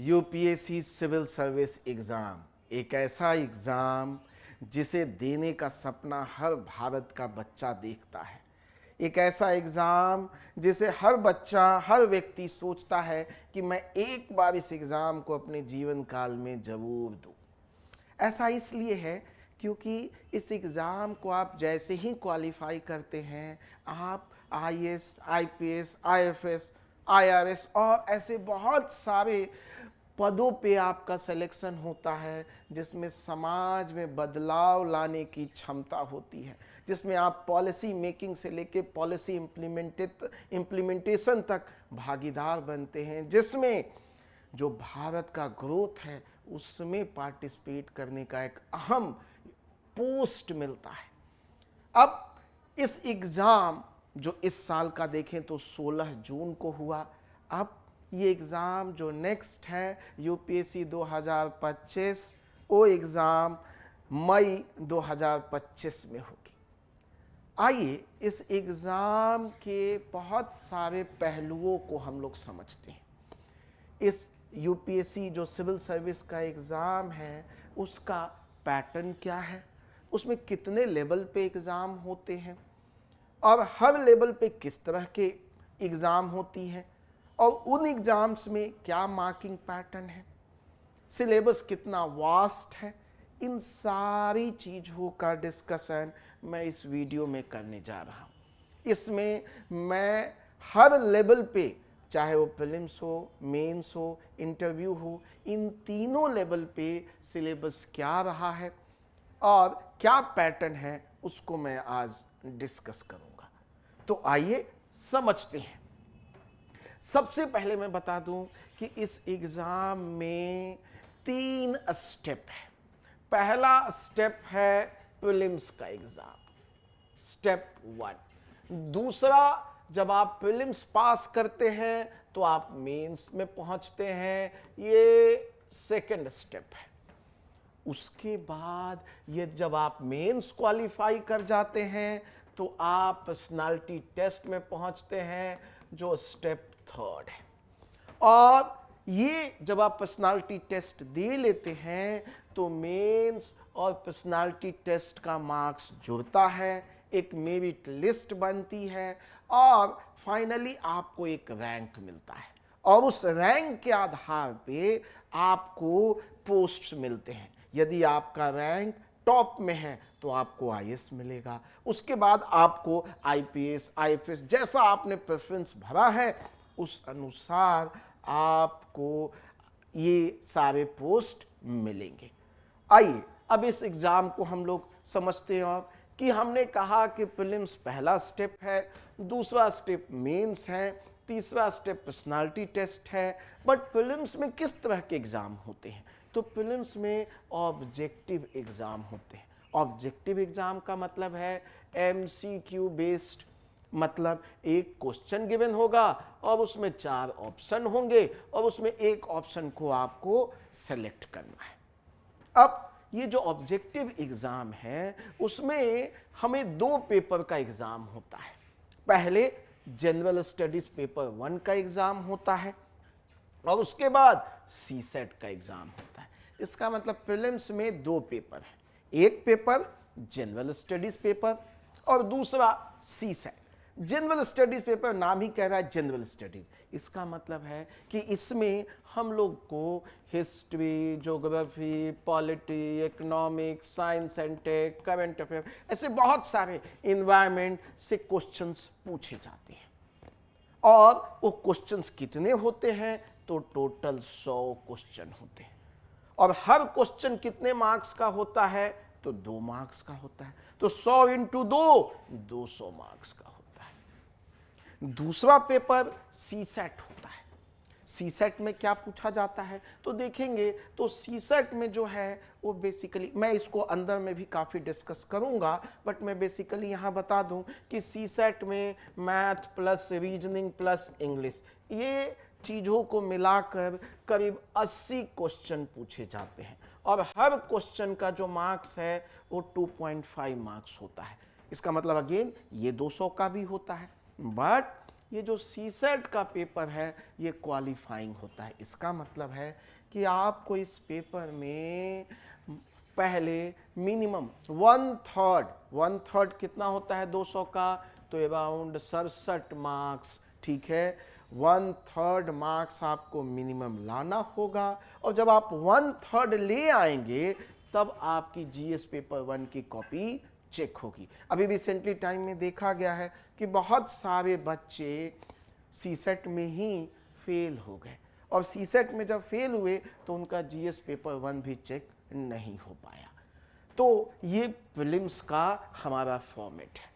UPSC civil service exam एक ऐसा exam जिसे देने का सपना हर भारत का बच्चा देखता है। एक ऐसा एग्ज़ाम जिसे हर बच्चा, हर व्यक्ति सोचता है कि मैं एक बार इस एग्ज़ाम को अपने जीवन काल में ज़रूर दूँ। ऐसा इसलिए है क्योंकि इस एग्ज़ाम को आप जैसे ही क्वालिफाई करते हैं, आप आईएएस, आईपीएस, आईएफएस, आईआरएस और ऐसे बहुत सारे पदों पे आपका सिलेक्शन होता है, जिसमें समाज में बदलाव लाने की क्षमता होती है, जिसमें आप पॉलिसी मेकिंग से लेके पॉलिसी इम्प्लीमेंटेशन तक भागीदार बनते हैं, जिसमें जो भारत का ग्रोथ है उसमें पार्टिसिपेट करने का एक अहम पोस्ट मिलता है। अब इस एग्ज़ाम जो इस साल का देखें तो 16 जून को हुआ। अब ये एग्ज़ाम जो नेक्स्ट है यूपीएससी 2025, वो एग्ज़ाम मई 2025 में होगी। आइए इस एग्ज़ाम के बहुत सारे पहलुओं को हम लोग समझते हैं। इस यूपीएससी जो सिविल सर्विस का एग्ज़ाम है उसका पैटर्न क्या है, उसमें कितने लेवल पे एग्ज़ाम होते हैं और हर लेवल पे किस तरह के एग्ज़ाम होती हैं और उन एग्ज़ाम्स में क्या मार्किंग पैटर्न है, सिलेबस कितना वास्ट है, इन सारी चीज़ों का डिस्कशन मैं इस वीडियो में करने जा रहा हूँ। इसमें मैं हर लेवल पे, चाहे वो प्रीलिम्स हो, मेंस हो, इंटरव्यू हो, इन तीनों लेवल पे सिलेबस क्या रहा है और क्या पैटर्न है उसको मैं आज डिस्कस करूँगा। तो आइए समझते हैं। सबसे पहले मैं बता दूं कि इस एग्ज़ाम में 3 स्टेप है। पहला स्टेप है प्रीलिम्स का एग्ज़ाम, स्टेप 1। दूसरा, जब आप प्रीलिम्स पास करते हैं तो आप मेंस में पहुंचते हैं, ये सेकंड स्टेप है। उसके बाद ये जब आप मेंस क्वालिफाई कर जाते हैं तो आप पर्सनालिटी टेस्ट में पहुंचते हैं, जो स्टेप 3 है। और ये जब आप पर्सनालिटी टेस्ट दे लेते हैं तो मेंस और पर्सनालिटी टेस्ट का मार्क्स जुड़ता है, एक मेरिट लिस्ट बनती है और फाइनली आपको एक रैंक मिलता है और उस रैंक के आधार पे आपको पोस्ट मिलते हैं। यदि आपका रैंक टॉप में है तो आपको आईएएस मिलेगा, उसके बाद आपको आईपीएस, आईएफएस, जैसा आपने प्रेफरेंस भरा है उस अनुसार आपको ये सारे पोस्ट मिलेंगे। आइए अब इस एग्ज़ाम को हम लोग समझते हैं। और कि हमने कहा कि प्रीलिम्स पहला स्टेप है, दूसरा स्टेप मेंस है, तीसरा स्टेप पर्सनालिटी टेस्ट है। बट प्रीलिम्स में किस तरह के एग्ज़ाम होते हैं? तो प्रीलिम्स में ऑब्जेक्टिव एग्ज़ाम होते हैं। ऑब्जेक्टिव एग्ज़ाम का मतलब है एमसीक्यू बेस्ड, मतलब एक क्वेश्चन गिवन होगा और उसमें 4 ऑप्शन होंगे और उसमें एक ऑप्शन को आपको सेलेक्ट करना है। अब ये जो ऑब्जेक्टिव एग्ज़ाम है उसमें हमें 2 पेपर का एग्ज़ाम होता है। पहले जनरल स्टडीज़ पेपर 1 का एग्ज़ाम होता है और उसके बाद सीसेट का एग्ज़ाम होता है। इसका मतलब प्रीलिम्स में 2 पेपर हैं, एक पेपर जनरल स्टडीज़ पेपर और दूसरा सीसेट। जनरल स्टडीज़ पेपर नाम ही कह रहा है जनरल स्टडीज़, इसका मतलब है कि इसमें हम लोग को history, geography, polity, economics, science and tech, current affair, ऐसे बहुत सारे इन्वायरमेंट से क्वेश्चंस पूछे जाते हैं। और वो क्वेश्चंस कितने होते हैं? तो टोटल 100 क्वेश्चन होते हैं और हर क्वेश्चन कितने मार्क्स का होता है? तो 2 मार्क्स का होता है। तो 100 इंटू 2 200 मार्क्स का होता है। दूसरा पेपर सीसेट होता है। सीसेट में क्या पूछा जाता है तो देखेंगे तो सीसेट में जो है वो बेसिकली, मैं इसको अंदर में भी काफ़ी डिस्कस करूंगा, बट मैं बेसिकली यहाँ बता दूं कि सीसेट में math plus reasoning plus English, ये चीज़ों को मिलाकर करीब 80 क्वेश्चन पूछे जाते हैं और हर क्वेश्चन का जो मार्क्स है वो 2.5 मार्क्स होता है। इसका मतलब अगेन ये 200 का भी होता है, बट ये जो सीसेट का पेपर है ये क्वालिफाइंग होता है। इसका मतलब है कि आपको इस पेपर में पहले मिनिमम वन थर्ड कितना होता है 200 का, तो अराउंड 67 मार्क्स, ठीक है। 1/3 मार्क्स आपको मिनिमम लाना होगा, और जब आप 1/3 ले आएंगे तब आपकी जीएस पेपर 1 की कॉपी चेक होगी। अभी रिसेंटली टाइम में देखा गया है कि बहुत सारे बच्चे सीसेट में ही फेल हो गए, और सीसेट में जब फेल हुए तो उनका जीएस पेपर 1 भी चेक नहीं हो पाया। तो ये प्रीलिम्स का हमारा फॉर्मेट है।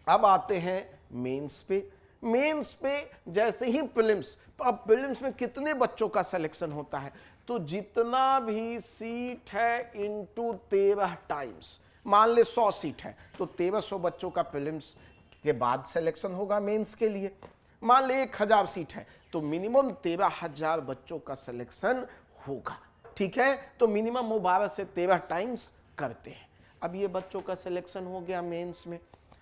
अब आते हैं मेंस पे। मेंस पे जैसे ही प्रीलिम्स, अब प्रीलिम्स में कितने बच्चों का सिलेक्शन होता है, तो जितना भी सीट है इनटू 13 टाइम्स। मान ले 100 सीट है तो 1300 बच्चों का प्रीलिम्स के बाद सिलेक्शन होगा मेंस के लिए। मान ले 1000 सीट है तो मिनिमम 13,000 बच्चों का सिलेक्शन होगा, ठीक है। तो मिनिमम वो 12 से 13 टाइम्स करते हैं। अब ये बच्चों का सिलेक्शन हो गया मेंस में।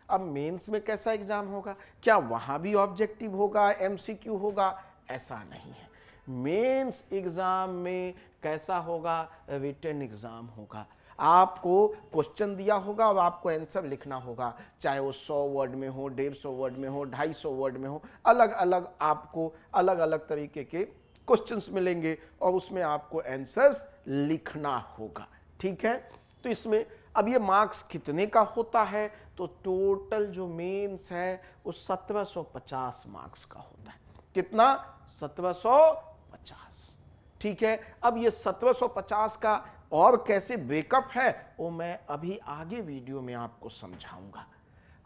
अब मेंस में कैसा एग्जाम होगा, क्या वहां भी ऑब्जेक्टिव होगा, एमसीक्यू होगा? ऐसा नहीं है। मेंस एग्जाम में कैसा होगा, रिटन एग्जाम होगा। आपको क्वेश्चन दिया होगा और आपको आंसर लिखना होगा, चाहे वो 100 वर्ड में हो, 150 वर्ड में हो, 250 वर्ड में हो। अलग अलग आपको अलग अलग तरीके के क्वेश्चंस मिलेंगे और उसमें आपको आंसर्स लिखना होगा, ठीक है। तो इसमें अब ये मार्क्स कितने का होता है, तो टोटल जो मेंस है वो 1750 मार्क्स का होता है। कितना? 1750, ठीक है। अब ये 1750 का और कैसे ब्रेकअप है वो मैं अभी आगे वीडियो में आपको समझाऊंगा।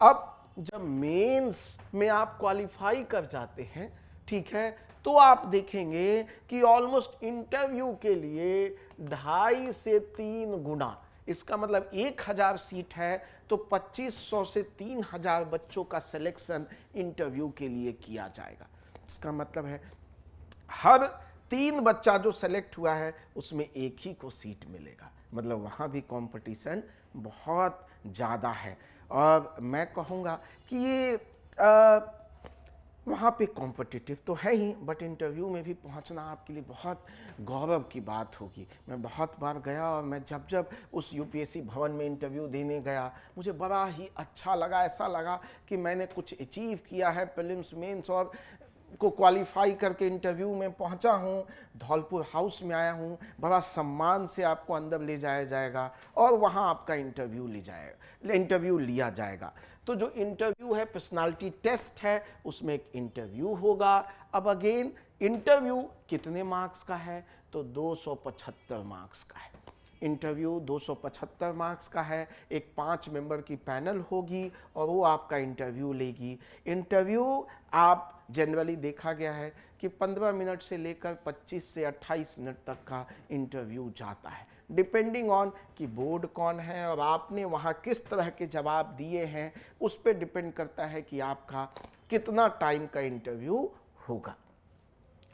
अब जब मेंस में आप क्वालिफाई कर जाते हैं, ठीक है, तो आप देखेंगे कि ऑलमोस्ट इंटरव्यू के लिए 2.5 से 3 गुना, इसका मतलब 1000 सीट है तो 2500 से 3000 बच्चों का सिलेक्शन इंटरव्यू के लिए किया जाएगा। इसका मतलब है हर 3 बच्चा जो सेलेक्ट हुआ है उसमें एक ही को सीट मिलेगा। मतलब वहाँ भी कंपटीशन बहुत ज़्यादा है। और मैं कहूँगा कि ये वहाँ पे कॉम्पिटिटिव तो है ही, बट इंटरव्यू में भी पहुँचना आपके लिए बहुत गौरव की बात होगी। मैं बहुत बार गया और मैं जब जब उस यूपीएससी भवन में इंटरव्यू देने गया मुझे बड़ा ही अच्छा लगा। ऐसा लगा कि मैंने कुछ अचीव किया है प्रीलिम्स मेंस और को क्वालिफाई करके इंटरव्यू में पहुंचा हूं। धौलपुर हाउस में आया हूं, बड़ा सम्मान से आपको अंदर ले जाया जाएगा और वहां आपका इंटरव्यू लिया जाएगा। तो जो इंटरव्यू है पर्सनालिटी टेस्ट है, उसमें एक इंटरव्यू होगा। अब अगेन इंटरव्यू कितने मार्क्स का है, तो 275 मार्क्स का है। इंटरव्यू 275 मार्क्स का है। एक 5 मेंबर की पैनल होगी और वो आपका इंटरव्यू लेगी। इंटरव्यू आप जनरली देखा गया है कि 15 मिनट से लेकर 25 से 28 मिनट तक का इंटरव्यू जाता है, डिपेंडिंग ऑन कि बोर्ड कौन है और आपने वहाँ किस तरह के जवाब दिए हैं, उस पर डिपेंड करता है कि आपका कितना टाइम का इंटरव्यू होगा।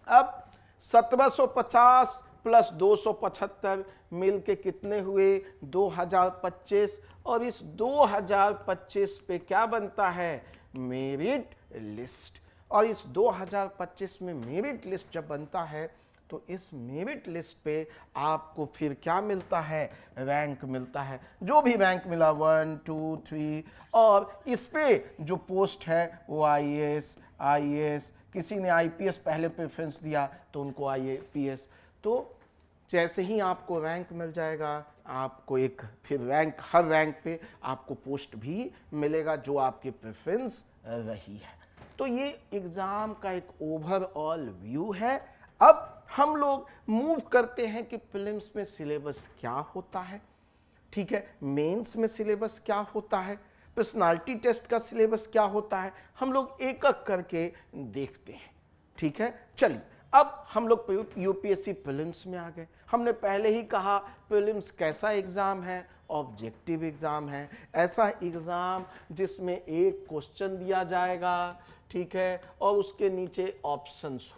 अब 1750 प्लस 275 मिल के कितने हुए, 2025। और इस 2025 पे क्या बनता है, मेरिट लिस्ट। और इस 2025 में मेरिट लिस्ट जब बनता है तो इस मेरिट लिस्ट पे आपको फिर क्या मिलता है, रैंक मिलता है। जो भी रैंक मिला 1, 2, 3, और इस पे जो पोस्ट है वो आईएएस, किसी ने आईपीएस पहले प्रेफरेंस दिया तो उनको आईपीएस। तो जैसे ही आपको रैंक मिल जाएगा आपको एक फिर रैंक, हर रैंक पे आपको पोस्ट भी मिलेगा जो आपकी प्रेफरेंस रही है। तो ये एग्ज़ाम का एक ओवरऑल व्यू है। अब हम लोग मूव करते हैं कि प्रीलिम्स में सिलेबस क्या होता है, ठीक है, मेंस में सिलेबस क्या होता है, पर्सनालिटी टेस्ट का सिलेबस क्या होता है। हम लोग एक एक करके देखते हैं, ठीक है। चलिए अब हम लोग यूपीएससी प्रीलिम्स में आ गए। हमने पहले ही कहा प्रीलिम्स कैसा एग्ज़ाम है, ऑब्जेक्टिव एग्ज़ाम है। ऐसा एग्ज़ाम जिसमें एक क्वेश्चन दिया जाएगा, ठीक है, और उसके नीचे ऑप्शंस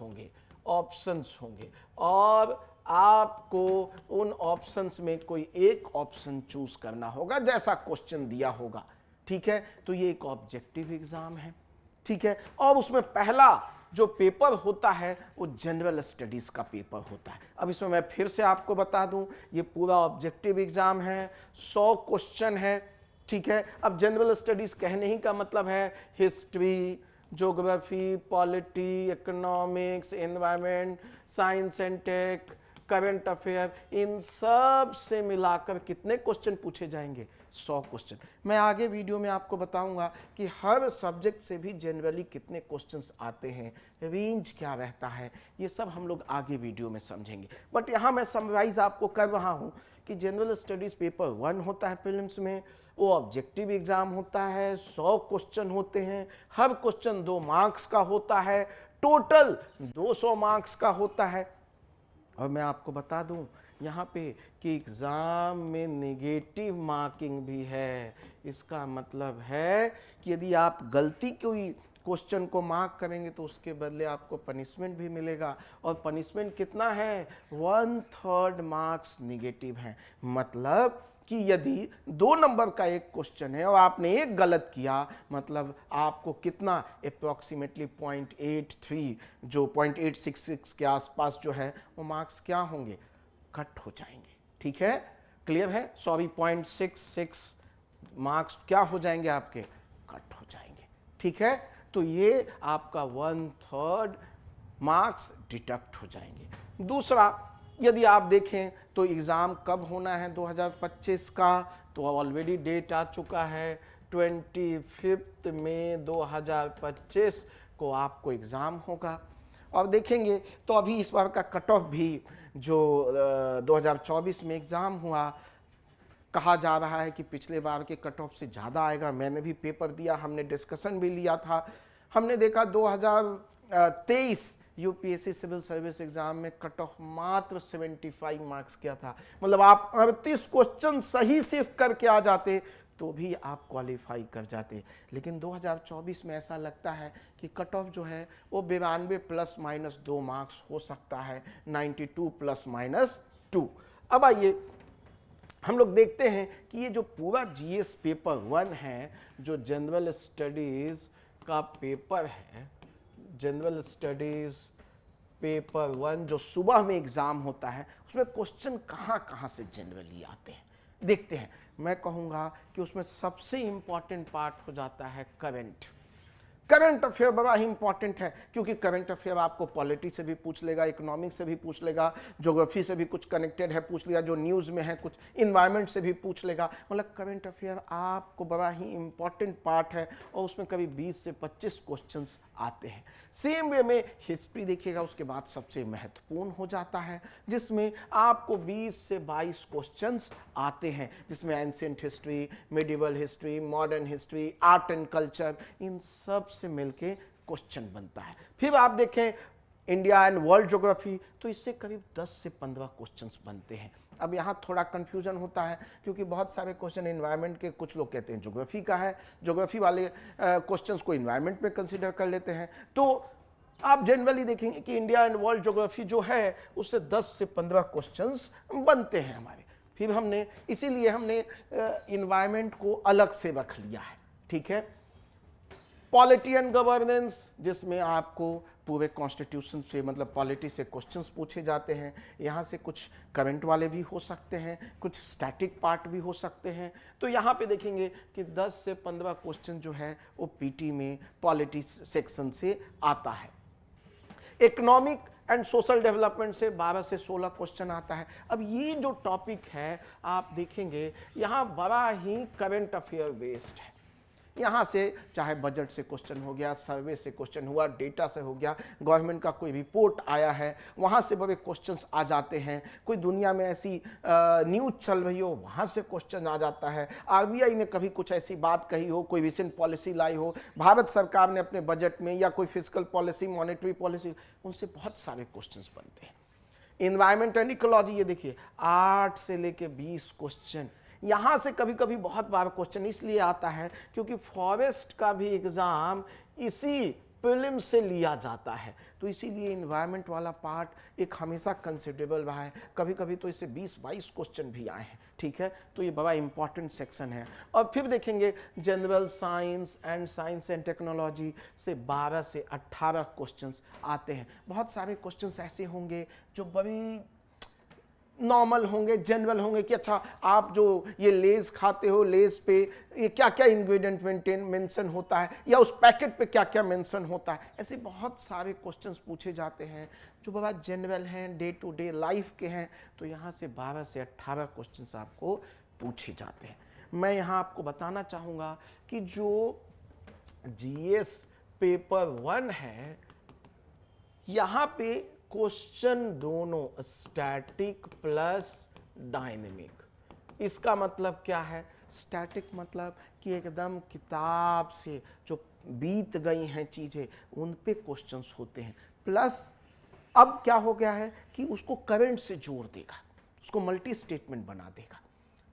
होंगे और आपको उन ऑप्शंस में कोई एक ऑप्शन चूज करना होगा जैसा क्वेश्चन दिया होगा, ठीक है। तो ये एक ऑब्जेक्टिव एग्ज़ाम है, ठीक है। और उसमें पहला जो पेपर होता है वो जनरल स्टडीज का पेपर होता है। अब इसमें मैं फिर से आपको बता दूं, ये पूरा ऑब्जेक्टिव एग्जाम है, 100 क्वेश्चन है, ठीक है। अब जनरल स्टडीज कहने ही का मतलब है history, geography, polity, economics, environment, science and tech, current affair, इन सब से मिलाकर कितने क्वेश्चन पूछे जाएंगे? 100 क्वेश्चन। मैं आगे वीडियो में आपको बताऊंगा कि हर सब्जेक्ट से भी जनरली कितने क्वेश्चंस आते हैं, रेंज क्या रहता है, ये सब हम लोग आगे वीडियो में समझेंगे। बट यहाँ मैं समराइज आपको कर रहा हूँ कि जनरल स्टडीज पेपर 1 होता है प्रीलिम्स में, वो ऑब्जेक्टिव एग्जाम होता है, 100 क्वेश्चन होते हैं, हर क्वेश्चन 2 मार्क्स का होता है, टोटल 200 मार्क्स का होता है। और मैं आपको बता दूं यहाँ पे कि एग्ज़ाम में नेगेटिव मार्किंग भी है। इसका मतलब है कि यदि आप गलती कोई क्वेश्चन को मार्क करेंगे तो उसके बदले आपको पनिशमेंट भी मिलेगा, और पनिशमेंट कितना है? 1/3 मार्क्स नेगेटिव हैं। मतलब कि यदि 2 नंबर का एक क्वेश्चन है और आपने एक गलत किया, मतलब आपको कितना अप्रॉक्सीमेटली 0.83 जो 0.866 के आसपास जो है वो मार्क्स क्या होंगे? कट हो जाएंगे। ठीक है, क्लियर है? सॉरी, 0.66 मार्क्स क्या हो जाएंगे आपके? कट हो जाएंगे। ठीक है, तो ये आपका 1/3 मार्क्स डिडक्ट हो जाएंगे। दूसरा, यदि आप देखें तो एग्ज़ाम कब होना है 2025 का, तो ऑलरेडी डेट आ चुका है 25 मई 2025 को आपको एग्ज़ाम होगा। और देखेंगे तो अभी इस बार का कट ऑफ भी जो 2024 में एग्ज़ाम हुआ, कहा जा रहा है कि पिछले बार के कट ऑफ से ज़्यादा आएगा। मैंने भी पेपर दिया, हमने डिस्कशन भी लिया था, हमने देखा 2023 यूपीएससी सिविल सर्विस एग्जाम में कट ऑफ मात्र 75 मार्क्स किया था। मतलब आप 38 क्वेश्चन सही सिर्फ करके आ जाते तो भी आप क्वालिफाई कर जाते। लेकिन 2024 में ऐसा लगता है कि कट ऑफ जो है वो 92 ±2 मार्क्स हो सकता है, 92 ±2। अब आइए हम लोग देखते हैं कि ये जो पूरा जीएस पेपर 1 है, जो जनरल स्टडीज का पेपर है, जनरल स्टडीज पेपर 1 जो सुबह में एग्जाम होता है, उसमें क्वेश्चन कहाँ कहाँ से जनरली आते हैं देखते हैं। मैं कहूँगा कि उसमें सबसे इंपॉर्टेंट पार्ट हो जाता है करंट अफेयर। बड़ा ही इंपॉर्टेंट है, क्योंकि करंट अफेयर आपको पॉलिटी से भी पूछ लेगा, इकोनॉमिक्स से भी पूछ लेगा, ज्योग्राफी से भी कुछ कनेक्टेड है पूछ लिया, जो न्यूज़ में है कुछ इन्वायरमेंट से भी पूछ लेगा। मतलब करंट अफेयर आपको बड़ा ही इंपॉर्टेंट पार्ट है, और उसमें कभी 20 से 25 क्वेश्चंस आते हैं। सेम वे में हिस्ट्री देखिएगा, उसके बाद सबसे महत्वपूर्ण हो जाता है, जिसमें आपको 20 से 22 क्वेश्चंस आते हैं, जिसमें ancient history, medieval history, modern history, art and culture, इन सब से मिलके क्वेश्चन बनता है। फिर आप देखें इंडिया एंड वर्ल्ड ज्योग्राफी, तो इससे करीब 10 से 15 क्वेश्चंस बनते हैं। अब यहाँ थोड़ा कंफ्यूजन होता है, क्योंकि बहुत सारे क्वेश्चन एनवायरनमेंट के, कुछ लोग कहते हैं ज्योग्राफी का है, ज्योग्राफी वाले क्वेश्चंस को एनवायरनमेंट में कंसीडर कर लेते हैं। तो आप जनरली देखेंगे कि इंडिया एंड वर्ल्ड ज्योग्राफी जो है उससे 10 से 15 क्वेश्चंस बनते हैं हमारे। फिर हमने इसीलिए हमने एनवायरनमेंट को अलग से रख लिया है। ठीक है, पॉलिटी एंड गवर्नेंस, जिसमें आपको पूरे कॉन्स्टिट्यूशन से, मतलब पॉलिटी से क्वेश्चंस पूछे जाते हैं। यहाँ से कुछ करंट वाले भी हो सकते हैं, कुछ स्टैटिक पार्ट भी हो सकते हैं। तो यहाँ पे देखेंगे कि 10 से 15 क्वेश्चन जो है वो पीटी में पॉलिटी सेक्शन से आता है। इकोनॉमिक एंड सोशल डेवलपमेंट से 12 से 16 क्वेश्चन आता है। अब ये जो टॉपिक है आप देखेंगे यहाँ बड़ा ही करंट अफेयर बेस्ड है। यहाँ से चाहे बजट से क्वेश्चन हो गया, सर्वे से क्वेश्चन हुआ, डेटा से हो गया, गवर्नमेंट का कोई रिपोर्ट आया है वहाँ से बड़े क्वेश्चंस आ जाते हैं, कोई दुनिया में ऐसी न्यूज़ चल रही हो वहाँ से क्वेश्चन आ जाता है, आरबीआई ने कभी कुछ ऐसी बात कही हो, कोई रिसेंट पॉलिसी लाई हो, भारत सरकार ने अपने बजट में, या कोई फिजिकल पॉलिसी, मॉनेटरी पॉलिसी, उनसे बहुत सारे क्वेश्चन बनते हैं। इन्वायरमेंट एंड इकोलॉजी, ये देखिए 8 से लेके 20 क्वेश्चन। यहाँ से कभी कभी बहुत बार क्वेश्चन इसलिए आता है क्योंकि फॉरेस्ट का भी एग्ज़ाम इसी प्रीलिम्स से लिया जाता है। तो इसीलिए इन्वायरमेंट वाला पार्ट एक हमेशा कंसिडरेबल रहा है, कभी कभी तो इससे 20-22 क्वेश्चन भी आए हैं, ठीक है। तो ये बड़ा इंपॉर्टेंट सेक्शन है। और फिर देखेंगे जनरल साइंस एंड टेक्नोलॉजी से 12 से 18 क्वेश्चंस आते हैं। बहुत सारे क्वेश्चंस ऐसे होंगे जो बड़ी नॉर्मल होंगे, जनरल होंगे कि अच्छा आप जो ये लेस खाते हो, लेस पे ये क्या क्या इंग्रेडिएंट मेंशन होता है, या उस पैकेट पे क्या क्या मेंशन होता है। ऐसे बहुत सारे क्वेश्चंस पूछे जाते हैं जो बहुत जनरल हैं, डे टू डे लाइफ के हैं। तो यहाँ से 12 से 18 क्वेश्चंस आपको पूछे जाते हैं। मैं यहाँ आपको बताना चाहूँगा कि जो जीएस पेपर 1 है, यहाँ पे क्वेश्चन दोनों स्टैटिक प्लस डायनेमिक। इसका मतलब क्या है? स्टैटिक मतलब कि एकदम किताब से जो बीत गई हैं चीज़ें उन पे क्वेश्चंस होते हैं, प्लस अब क्या हो गया है कि उसको करंट से जोड़ देगा, उसको मल्टी स्टेटमेंट बना देगा,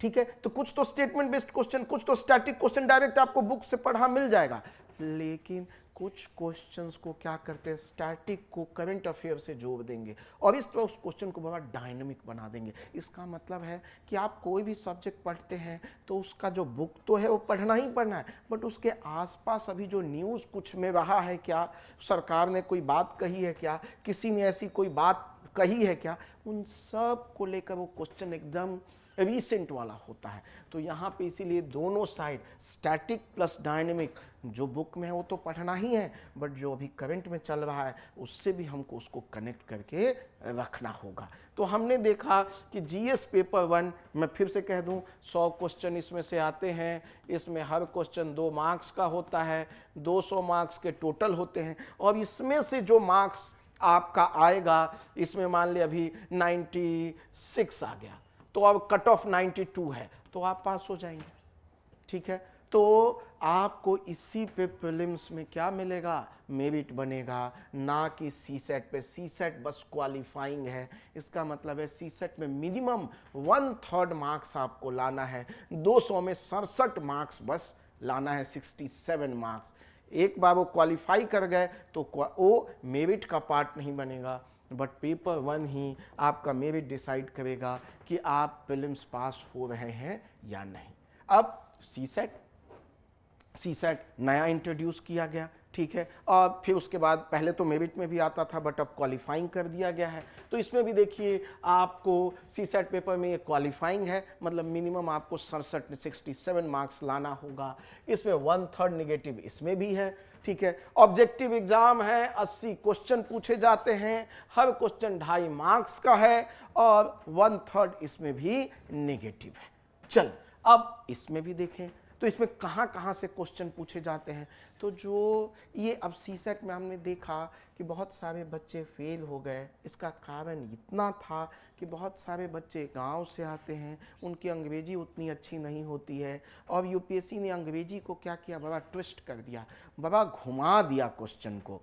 ठीक है। तो कुछ तो स्टेटमेंट बेस्ड क्वेश्चन, कुछ तो स्टैटिक क्वेश्चन डायरेक्ट आपको बुक से पढ़ा मिल जाएगा, लेकिन कुछ क्वेश्चंस को क्या करते हैं, स्टैटिक को करंट अफेयर से जोड़ देंगे और इस तरह उस क्वेश्चन को बहुत डायनामिक बना देंगे। इसका मतलब है कि आप कोई भी सब्जेक्ट पढ़ते हैं तो उसका जो बुक तो है वो पढ़ना ही पढ़ना है, बट उसके आसपास अभी जो न्यूज़ कुछ में रहा है क्या, सरकार ने कोई बात कही है क्या, किसी ने ऐसी कोई बात कही है क्या, उन सब को लेकर वो क्वेश्चन एकदम रीसेंट वाला होता है। तो यहाँ पे इसीलिए दोनों साइड स्टैटिक प्लस डायनेमिक, जो बुक में है वो तो पढ़ना ही है, बट जो अभी करंट में चल रहा है उससे भी हमको उसको कनेक्ट करके रखना होगा। तो हमने देखा कि जीएस पेपर 1, मैं फिर से कह दूं, 100 क्वेश्चन इसमें से आते हैं। इसमें हर क्वेश्चन 2 मार्क्स का होता है, 200 मार्क्स के टोटल होते हैं। और इसमें से जो मार्क्स आपका आएगा, इसमें मान लिया अभी 96 आ गया, तो अब कट ऑफ 92 है, तो आप पास हो जाएंगे, ठीक है। तो आपको इसी पे प्रीलिम्स में क्या मिलेगा, मेरिट बनेगा, ना कि सीसेट पे। सीसेट बस क्वालिफाइंग है। इसका मतलब है सीसेट में मिनिमम 1/3 मार्क्स आपको लाना है, 200 में 67 मार्क्स बस लाना है, 67 मार्क्स। एक बार वो क्वालिफाई कर गए तो वो मेरिट का पार्ट नहीं बनेगा, बट पेपर 1 ही आपका मेरिट डिसाइड करेगा कि आप प्रीलिम्स पास हो रहे हैं या नहीं। अब सीसेट नया इंट्रोड्यूस किया गया, ठीक है। और फिर उसके बाद पहले तो मेरिट में भी आता था, बट अब क्वालिफाइंग कर दिया गया है। तो इसमें भी देखिए आपको सीसेट पेपर में ये क्वालिफाइंग है, मतलब मिनिमम आपको 67 मार्क्स लाना होगा। इसमें 1/3 नेगेटिव इसमें भी है, ठीक है। ऑब्जेक्टिव एग्जाम है, 80 क्वेश्चन पूछे जाते हैं, हर क्वेश्चन 2.5 मार्क्स का है और 1/3 इसमें भी नेगेटिव है। चल अब इसमें भी देखें तो इसमें कहाँ कहाँ से क्वेश्चन पूछे जाते हैं। तो जो ये अब सीसेट में हमने देखा कि बहुत सारे बच्चे फेल हो गए। इसका कारण इतना था कि बहुत सारे बच्चे गांव से आते हैं, उनकी अंग्रेजी उतनी अच्छी नहीं होती है, और यूपीएससी ने अंग्रेजी को क्या किया, बड़ा ट्विस्ट कर दिया, बड़ा घुमा दिया क्वेश्चन को।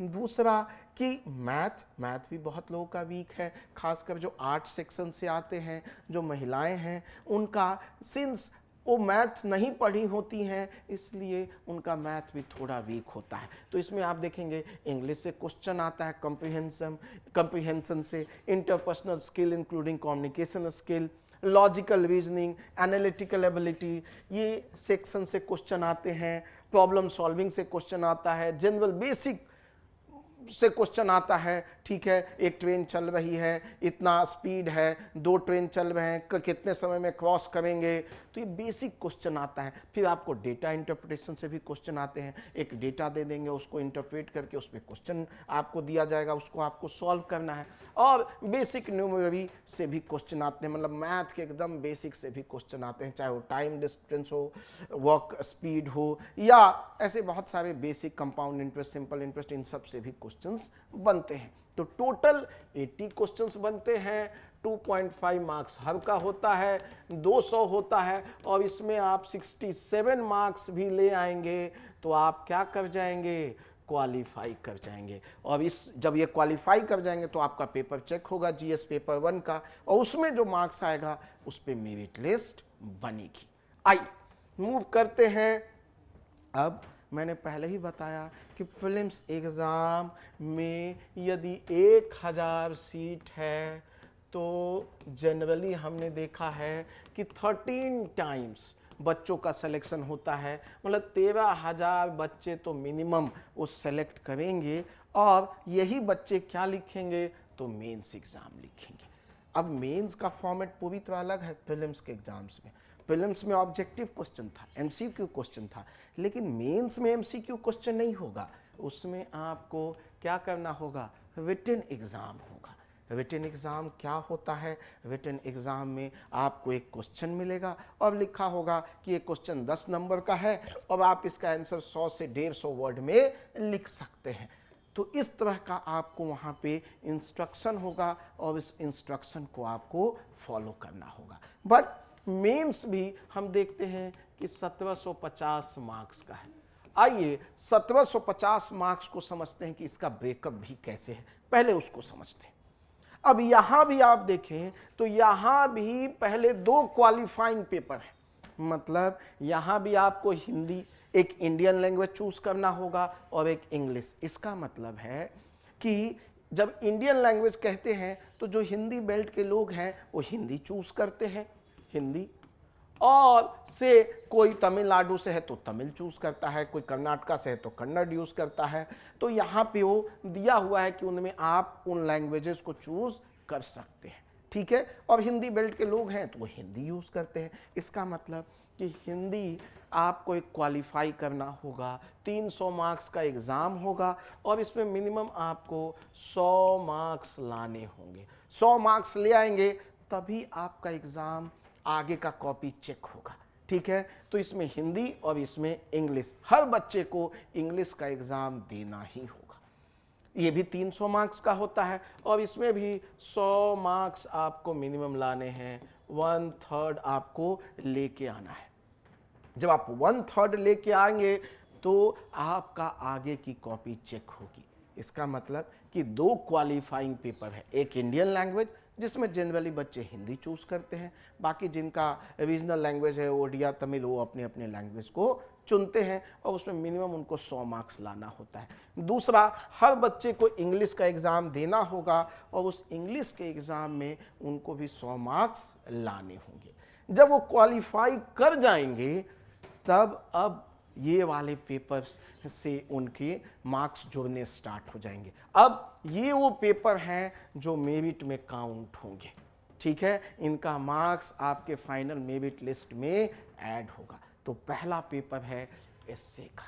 दूसरा कि मैथ भी बहुत लोगों का वीक है, खासकर जो आर्ट सेक्शन से आते हैं, जो महिलाएं हैं, उनका सिंस वो मैथ नहीं पढ़ी होती हैं, इसलिए उनका मैथ भी थोड़ा वीक होता है। तो इसमें आप देखेंगे इंग्लिश से क्वेश्चन आता है, कम्प्रीहेंशन से, interpersonal skill including communication skill, logical reasoning, analytical ability, ये सेक्शन से क्वेश्चन आते हैं। प्रॉब्लम सॉल्विंग से क्वेश्चन आता है, जनरल बेसिक से क्वेश्चन आता है, ठीक है। एक ट्रेन चल रही है, इतना स्पीड है, 2 ट्रेन चल रहे हैं, कितने समय में क्रॉस करेंगे, तो ये बेसिक क्वेश्चन आता है। फिर आपको डेटा इंटरप्रिटेशन से भी क्वेश्चन आते हैं, एक डेटा दे देंगे, उसको इंटरप्रेट करके उस पर क्वेश्चन आपको दिया जाएगा, उसको आपको सॉल्व करना है। और बेसिक न्यूमेरी से भी क्वेश्चन आते हैं, मतलब मैथ के एकदम बेसिक से भी क्वेश्चन आते हैं, चाहे वो टाइम डिस्टेंस हो, वर्क स्पीड हो, या ऐसे बहुत सारे basic compound interest, simple interest, इन सब से भी क्वेश्चंस बनते हैं। तो टोटल 80 क्वेश्चंस बनते हैं, 2.5 मार्क्स हर का होता है, 200 होता है, और इसमें आप 67 मार्क्स भी ले आएंगे तो आप क्या कर जाएंगे, क्वालिफाई कर जाएंगे। और जब ये क्वालिफाई कर जाएंगे तो आपका पेपर चेक होगा जीएस पेपर 1 का, और उसमें जो मार्क्स आएगा उस पर मेरिट लिस्ट बनेगी। आइए मूव करते हैं अब मैंने पहले ही बताया कि प्रीलिम्स एग्ज़ाम में यदि 1000 सीट है तो जनरली हमने देखा है कि 13 टाइम्स बच्चों का सिलेक्शन होता है, मतलब 13,000 बच्चे तो मिनिमम वो सेलेक्ट करेंगे और यही बच्चे क्या लिखेंगे, तो मेंस एग्ज़ाम लिखेंगे। अब मेंस का फॉर्मेट पूरी तरह अलग है प्रीलिम्स के एग्जाम्स में। प्रीलिम्स में ऑब्जेक्टिव क्वेश्चन था, एमसीक्यू क्वेश्चन था, लेकिन मेंस में एमसीक्यू क्वेश्चन नहीं होगा, उसमें आपको क्या करना होगा, रिटन एग्ज़ाम होगा। रिटन एग्ज़ाम क्या होता है, रिटन एग्ज़ाम में आपको एक क्वेश्चन मिलेगा और लिखा होगा कि ये क्वेश्चन 10 नंबर का है और आप इसका आंसर 100 से 150 वर्ड में लिख सकते हैं। तो इस तरह का आपको वहाँ पे इंस्ट्रक्शन होगा और इस इंस्ट्रक्शन को आपको फॉलो करना होगा। बट मेंस भी हम देखते हैं कि 1750 मार्क्स का है। आइए 1750 मार्क्स को समझते हैं कि इसका ब्रेकअप भी कैसे है, पहले उसको समझते हैं। अब यहां भी आप देखें तो यहां भी पहले 2 क्वालिफाइंग पेपर है, मतलब यहां भी आपको हिंदी, एक इंडियन लैंग्वेज चूज करना होगा और एक इंग्लिश। इसका मतलब है कि जब इंडियन लैंग्वेज कहते हैं तो जो हिंदी बेल्ट के लोग हैं वो हिंदी चूज करते हैं, हिंदी, और से कोई तमिलनाडु से है तो तमिल चूज करता है, कोई कर्नाटका से है तो कन्नड़ यूज करता है। तो यहाँ पे वो दिया हुआ है कि उनमें आप उन लैंग्वेजेस को चूज कर सकते हैं, ठीक है। और हिंदी बेल्ट के लोग हैं तो वो हिंदी यूज करते हैं। इसका मतलब कि हिंदी आपको एक क्वालिफाई करना होगा, 300 मार्क्स का एग्ज़ाम होगा और इसमें मिनिमम आपको 100 मार्क्स लाने होंगे। 100 मार्क्स ले आएंगे तभी आपका एग्ज़ाम आगे का कॉपी चेक होगा, ठीक है। तो इसमें हिंदी और इसमें इंग्लिश, हर बच्चे को इंग्लिश का एग्ज़ाम देना ही होगा। ये भी 300 मार्क्स का होता है और इसमें भी 100 मार्क्स आपको मिनिमम लाने हैं, 1/3 आपको लेके आना है। जब आप 1/3 लेके आएंगे तो आपका आगे की कॉपी चेक होगी। इसका मतलब कि 2 क्वालिफाइंग पेपर है, एक इंडियन लैंग्वेज जिसमें जनरली बच्चे हिंदी चूज करते हैं, बाकी जिनका रीजनल लैंग्वेज है ओडिया तमिल, वो अपने अपने लैंग्वेज को चुनते हैं और उसमें मिनिमम उनको 100 मार्क्स लाना होता है। दूसरा, हर बच्चे को इंग्लिश का एग्ज़ाम देना होगा और उस इंग्लिश के एग्ज़ाम में उनको भी 100 मार्क्स लाने होंगे। जब वो क्वालिफाई कर जाएंगे तब अब ये वाले पेपर्स से उनके मार्क्स जुड़ने स्टार्ट हो जाएंगे। अब ये वो पेपर हैं जो मेरिट में काउंट होंगे, ठीक है। इनका मार्क्स आपके फाइनल मेरिट लिस्ट में ऐड होगा। तो पहला पेपर है एस्से का।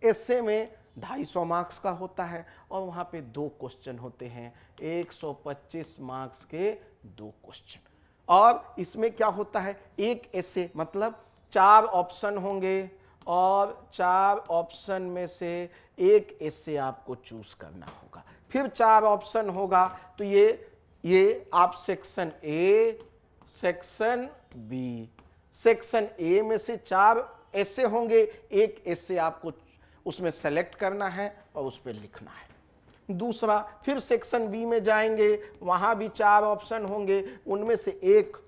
एस्से में 250 मार्क्स का होता है और वहाँ पे 2 क्वेश्चन होते हैं, 125 मार्क्स के 2 क्वेश्चन। और इसमें क्या होता है, एक एस्से मतलब 4 ऑप्शन होंगे और 4 ऑप्शन में से एक एस्से आपको चूज करना होगा। फिर 4 ऑप्शन होगा तो ये आप section A, section B, section A में से 4 एस्से होंगे, एक एस्से आपको उसमें सेलेक्ट करना है और उस पर लिखना है। दूसरा, फिर सेक्शन बी में जाएंगे, वहां भी 4 ऑप्शन होंगे, उनमें से एक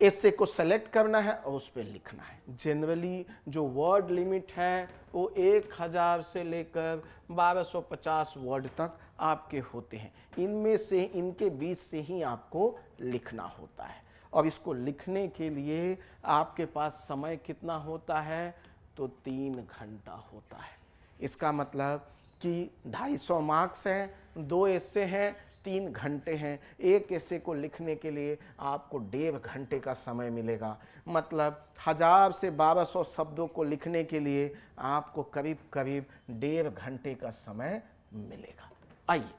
एस्से को सेलेक्ट करना है और उस पर लिखना है। जनरली जो वर्ड लिमिट है वो 1000 से लेकर 1250 वर्ड तक आपके होते हैं। इनमें से इनके बीच से ही आपको लिखना होता है और इसको लिखने के लिए आपके पास समय कितना होता है, तो 3 घंटा होता है। इसका मतलब कि 250 मार्क्स हैं, 2 एस्से हैं, 3 घंटे हैं। एक एस्से को लिखने के लिए आपको 1.5 घंटे का समय मिलेगा। मतलब 1000 से 1200 शब्दों को लिखने के लिए आपको करीब करीब 1.5 घंटे का समय मिलेगा। आइए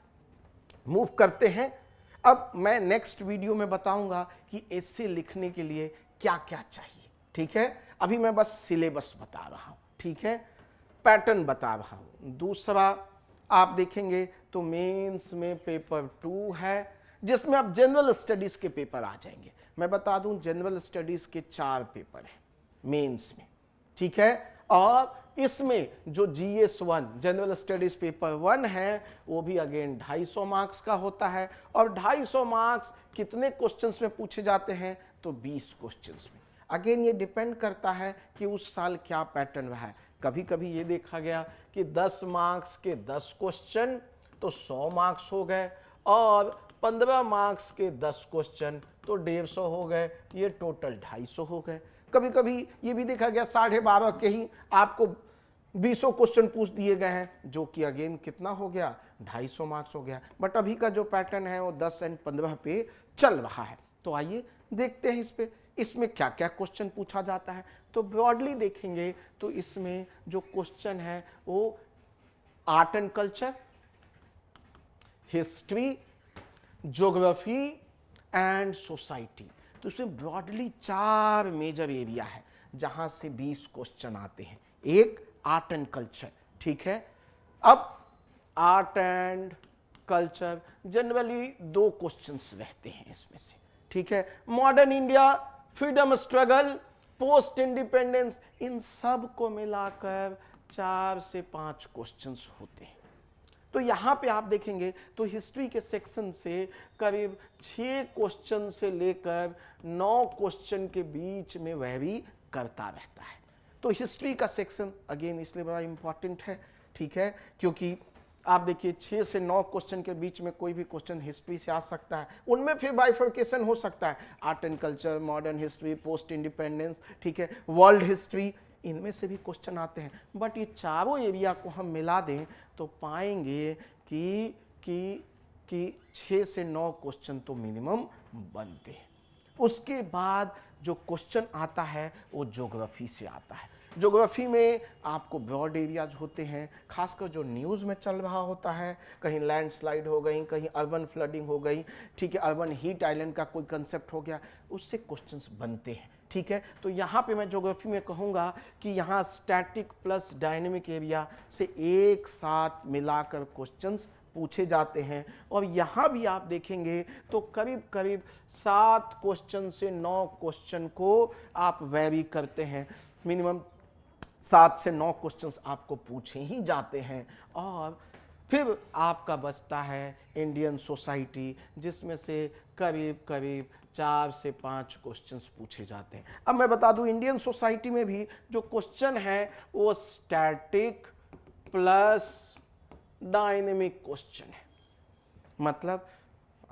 मूव करते हैं। अब मैं नेक्स्ट वीडियो में बताऊंगा कि एस्से लिखने के लिए क्या क्या चाहिए, ठीक है। अभी मैं बस सिलेबस बता रहा हूँ, ठीक है, पैटर्न बता रहा हूँ। दूसरा आप देखेंगे तो मेंस में पेपर 2 है जिसमें अब जनरल स्टडीज के पेपर आ जाएंगे। मैं बता दूं जनरल स्टडीज के 4 पेपर हैं मेंस में, ठीक है। और इसमें जो GS1 जनरल स्टडीज पेपर 1 है वो भी अगेन 250 मार्क्स का होता है और 250 मार्क्स कितने क्वेश्चंस में पूछे जाते हैं, तो 20 क्वेश्चंस में। अगेन ये डिपेंड करता है कि उस साल क्या पैटर्न रहा है। कभी कभी ये देखा गया कि 10 मार्क्स के 10 क्वेश्चन तो 100 मार्क्स हो गए, और 15 मार्क्स के 10 क्वेश्चन तो 150 हो गए, ये टोटल 250 हो गए। कभी कभी ये भी देखा गया 12.5 के ही आपको 20 क्वेश्चन पूछ दिए गए हैं, जो कि अगेन कितना हो गया, 250 मार्क्स हो गया। बट अभी का जो पैटर्न है वो 10 और 15 पे चल रहा है। तो आइए देखते हैं इस पे, इसमें क्या क्या क्वेश्चन पूछा जाता है। तो ब्रॉडली देखेंगे तो इसमें जो क्वेश्चन है वो art and culture, history, geography and society. तो इसमें ब्रॉडली 4 मेजर एरिया है जहां से 20 क्वेश्चन आते हैं। एक आर्ट एंड कल्चर, ठीक है। अब art and culture generally 2 questions रहते हैं इसमें से, ठीक है। Modern India, freedom struggle, post independence, इन सब को मिलाकर 4 से 5 क्वेश्चंस होते हैं। तो यहां पे आप देखेंगे तो हिस्ट्री के सेक्शन से करीब 6 क्वेश्चन से लेकर 9 क्वेश्चन के बीच में वैरी करता रहता है। तो हिस्ट्री का सेक्शन अगेन इसलिए बड़ा इंपॉर्टेंट है, ठीक है, क्योंकि आप देखिए 6 से 9 क्वेश्चन के बीच में कोई भी क्वेश्चन हिस्ट्री से आ सकता है। उनमें फिर बाइफर्केशन हो सकता है, art and culture, modern history, post independence, ठीक है, वर्ल्ड हिस्ट्री, इनमें से भी क्वेश्चन आते हैं। बट ये चारों एरिया को हम मिला दें तो पाएंगे कि 6 से 9 क्वेश्चन तो मिनिमम बनते हैं। उसके बाद जो क्वेश्चन आता है वो ज्योग्राफी से आता है। ज्योग्राफी में आपको ब्रॉड एरियाज होते हैं, खासकर जो न्यूज़ में चल रहा होता है, कहीं लैंडस्लाइड हो गई, कहीं अर्बन फ्लडिंग हो गई, ठीक है, अर्बन हीट आइलैंड का कोई कंसेप्ट हो गया, उससे क्वेश्चंस बनते हैं, ठीक है। तो यहाँ पे मैं ज्योग्राफी में कहूँगा कि यहाँ स्टैटिक प्लस डायनेमिक एरिया से एक साथ मिलाकर क्वेश्चंस पूछे जाते हैं। और यहाँ भी आप देखेंगे तो करीब करीब 7 क्वेश्चन से 9 क्वेश्चन को आप वेरी करते हैं, मिनिमम 7 से 9 क्वेश्चंस आपको पूछे ही जाते हैं। और फिर आपका बचता है इंडियन सोसाइटी, जिसमें से करीब करीब 4 से 5 क्वेश्चंस पूछे जाते हैं। अब मैं बता दूं इंडियन सोसाइटी में भी जो क्वेश्चन है वो स्टैटिक प्लस डायनेमिक क्वेश्चन है। मतलब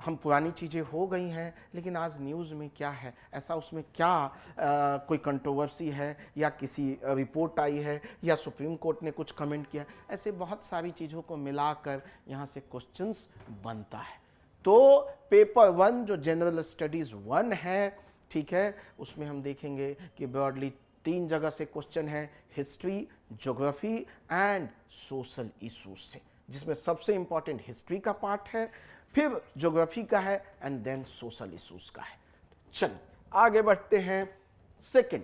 हम पुरानी चीज़ें हो गई हैं, लेकिन आज न्यूज़ में क्या है, ऐसा उसमें क्या कोई कंट्रोवर्सी है, या किसी रिपोर्ट आई है, या सुप्रीम कोर्ट ने कुछ कमेंट किया, ऐसे बहुत सारी चीज़ों को मिलाकर यहाँ से क्वेश्चंस बनता है। तो पेपर 1 जो जनरल स्टडीज़ 1 है, ठीक है, उसमें हम देखेंगे कि ब्रॉडली 3 जगह से क्वेश्चन है, history, geography and social issues से, जिसमें सबसे इंपॉर्टेंट हिस्ट्री का पार्ट है, फिर ज्योग्राफी का है एंड देन सोशल इशूज का है। चलिए आगे बढ़ते हैं। सेकंड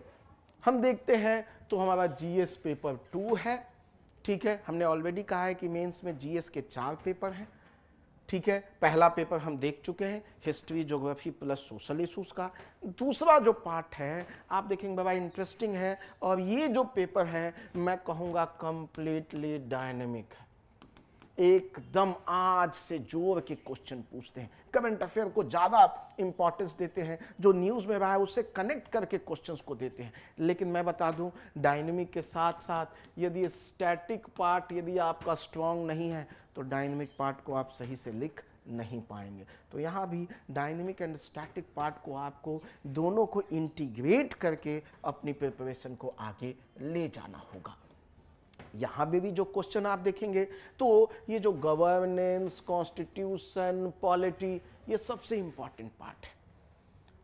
हम देखते हैं तो हमारा जीएस पेपर 2 है, ठीक है। हमने ऑलरेडी कहा है कि मेंस में जीएस के 4 पेपर हैं, ठीक है। पहला पेपर हम देख चुके हैं, history, geography plus social issues का। दूसरा जो पार्ट है आप देखेंगे बड़ा इंटरेस्टिंग है, और ये जो पेपर है मैं कहूँगा कंप्लीटली डायनेमिक है। एकदम आज से जोर के क्वेश्चन पूछते हैं, करंट अफेयर को ज़्यादा इंपॉर्टेंस देते हैं, जो न्यूज़ में रहा है उससे कनेक्ट करके क्वेश्चंस को देते हैं। लेकिन मैं बता दूं डायनेमिक के साथ साथ यदि स्टैटिक पार्ट यदि आपका स्ट्रांग नहीं है तो डायनेमिक पार्ट को आप सही से लिख नहीं पाएंगे। तो यहाँ भी डायनेमिक एंड स्टैटिक पार्ट को आपको दोनों को इंटीग्रेट करके अपनी प्रिपरेशन को आगे ले जाना होगा। यहाँ पे भी जो क्वेश्चन आप देखेंगे तो ये जो गवर्नेंस, कॉन्स्टिट्यूशन, पॉलिटी, ये सबसे इंपॉर्टेंट पार्ट है।